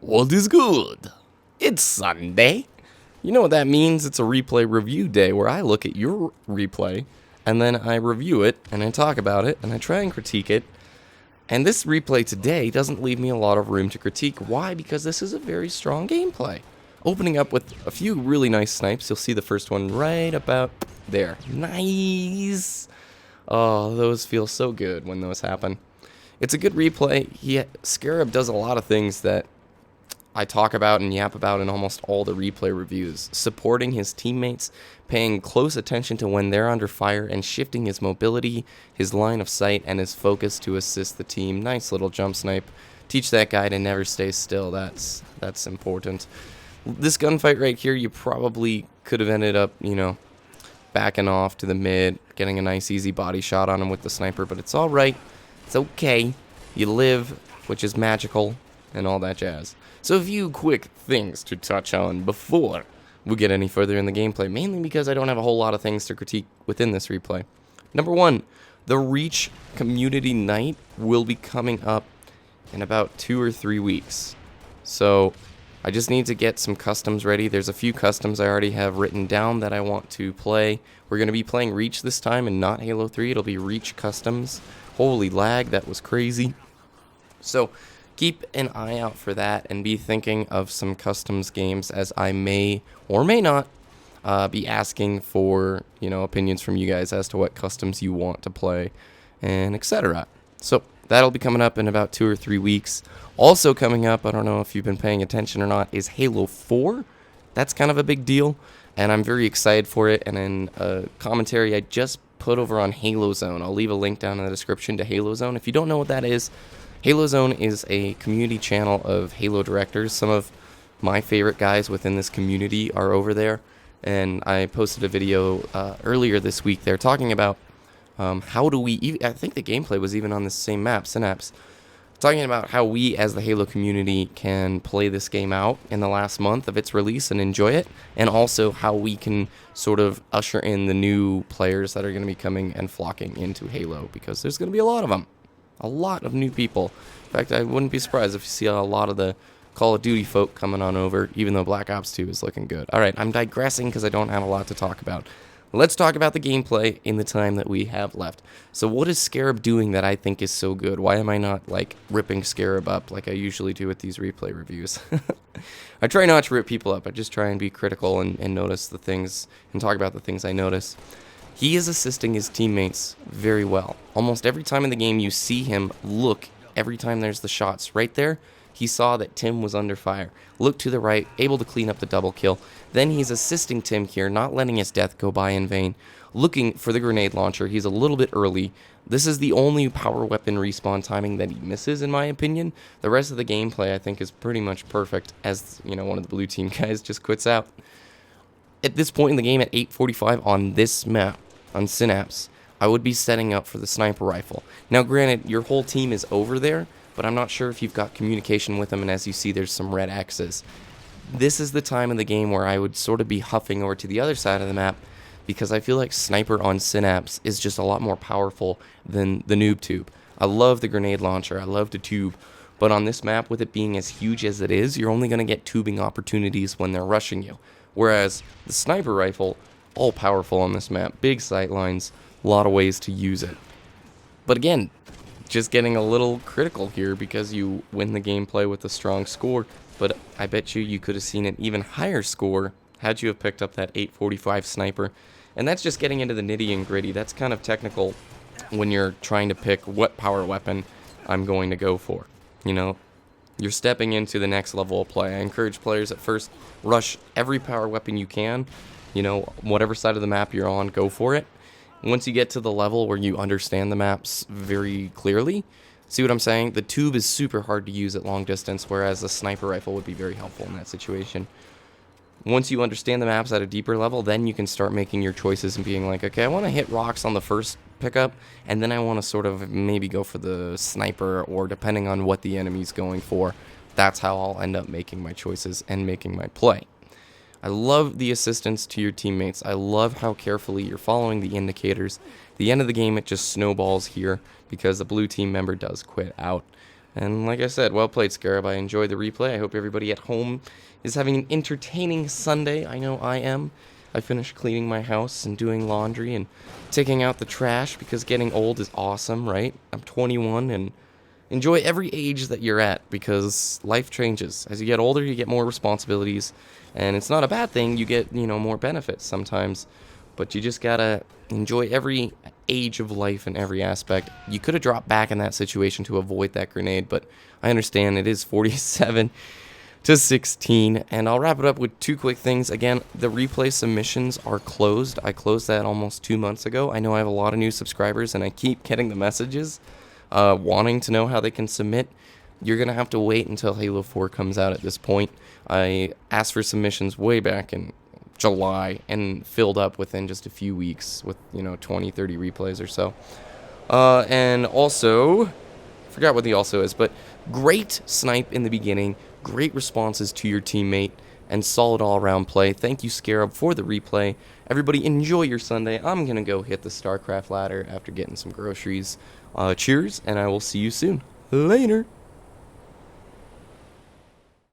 What is good? It's Sunday. You know what that means? It's a replay review day where I look at your replay and then I review it and I talk about it and I try and critique it. And this replay today doesn't leave me a lot of room to critique. Why? Because this is a very strong gameplay. Opening up with a few really nice snipes. You'll see the first one right about there. Nice. Oh, those feel so good when those happen. It's a good replay. Scarab does a lot of things that I talk about and yap about in almost all the replay reviews. Supporting his teammates, paying close attention to when they're under fire, and shifting his mobility, his line of sight, and his focus to assist the team. Nice little jump snipe. Teach that guy to never stay still. That's important. This gunfight right here, you probably could have ended up, backing off to the mid, getting a nice easy body shot on him with the sniper, but it's alright. It's okay. You live, which is magical, and all that jazz. So a few quick things to touch on before we get any further in the gameplay, mainly because I don't have a whole lot of things to critique within this replay. Number one, the Reach Community Night will be coming up in about 2 or 3 weeks. So I just need to get some customs ready. There's a few customs I already have written down that I want to play. We're going to be playing Reach this time and not Halo 3. It'll be Reach customs. Holy lag, that was crazy. So keep an eye out for that and be thinking of some customs games, as I may or may not be asking for, opinions from you guys as to what customs you want to play and etc. So that'll be coming up in about 2 or 3 weeks. Also coming up, I don't know if you've been paying attention or not, is Halo 4. That's kind of a big deal, and I'm very excited for it. And in a commentary I just put over on HaloZone, I'll leave a link down in the description to HaloZone. If you don't know what that is, HaloZone is a community channel of Halo directors. Some of my favorite guys within this community are over there, and I posted a video earlier this week there talking about how do we, I think the gameplay was even on the same map, Synapse, talking about how we as the Halo community can play this game out in the last month of its release and enjoy it, and also how we can sort of usher in the new players that are going to be coming and flocking into Halo, because there's going to be a lot of them. A lot of new people. In fact, I wouldn't be surprised if you see a lot of the Call of Duty folk coming on over, even though Black Ops 2 is looking good. Alright, I'm digressing because I don't have a lot to talk about. Let's talk about the gameplay in the time that we have left. So what is Scarab doing that I think is so good? Why am I not, ripping Scarab up like I usually do with these replay reviews? I try not to rip people up. I just try and be critical and notice the things and talk about the things I notice. He is assisting his teammates very well. Almost every time in the game you see him look, every time there's the shots right there, he saw that Tim was under fire. Look to the right, able to clean up the double kill. Then he's assisting Tim here, not letting his death go by in vain. Looking for the grenade launcher. He's a little bit early. This is the only power weapon respawn timing that he misses, in my opinion. The rest of the gameplay, I think, is pretty much perfect, as, one of the blue team guys just quits out. At this point in the game, at 8:45 on this map, on Synapse, I would be setting up for the sniper rifle. Now granted, your whole team is over there, but I'm not sure if you've got communication with them, and as you see, there's some red X's. This is the time in the game where I would sort of be huffing over to the other side of the map, because I feel like sniper on Synapse is just a lot more powerful than the noob tube. I love the grenade launcher, I love the tube, but on this map, with it being as huge as it is, you're only going to get tubing opportunities when they're rushing you. Whereas the sniper rifle, all powerful on this map, big sight lines, a lot of ways to use it. But again, just getting a little critical here because you win the gameplay with a strong score, but I bet you could have seen an even higher score had you have picked up that 8:45 sniper. And that's just getting into the nitty and gritty. That's kind of technical when you're trying to pick what power weapon I'm going to go for. You're stepping into the next level of play. I encourage players at first, rush every power weapon you can. Whatever side of the map you're on, go for it. Once you get to the level where you understand the maps very clearly, see what I'm saying? The tube is super hard to use at long distance, whereas a sniper rifle would be very helpful in that situation. Once you understand the maps at a deeper level, then you can start making your choices and being like, okay, I want to hit rocks on the first pickup, and then I want to sort of maybe go for the sniper, or depending on what the enemy's going for, that's how I'll end up making my choices and making my play. I love the assistance to your teammates. I love how carefully you're following the indicators. At the end of the game, it just snowballs here because the blue team member does quit out. And like I said, well played, Scarab. I enjoyed the replay. I hope everybody at home is having an entertaining Sunday. I know I am. I finished cleaning my house and doing laundry and taking out the trash because getting old is awesome, right? I'm 21 and enjoy every age that you're at because life changes. As you get older, you get more responsibilities, and it's not a bad thing. You get, more benefits sometimes, but you just gotta enjoy every age of life in every aspect. You could have dropped back in that situation to avoid that grenade, but I understand it is 47 to 16, and I'll wrap it up with two quick things. Again, the replay submissions are closed. I closed that almost 2 months ago. I know I have a lot of new subscribers, and I keep getting the messages wanting to know how they can submit. You're going to have to wait until Halo 4 comes out at this point. I asked for submissions way back in July and filled up within just a few weeks with, 20, 30 replays or so. And also, forgot what the also is, but great snipe in the beginning, great responses to your teammate, and solid all-around play. Thank you, Scarab, for the replay. Everybody, enjoy your Sunday. I'm going to go hit the StarCraft ladder after getting some groceries. Cheers, and I will see you soon. Later.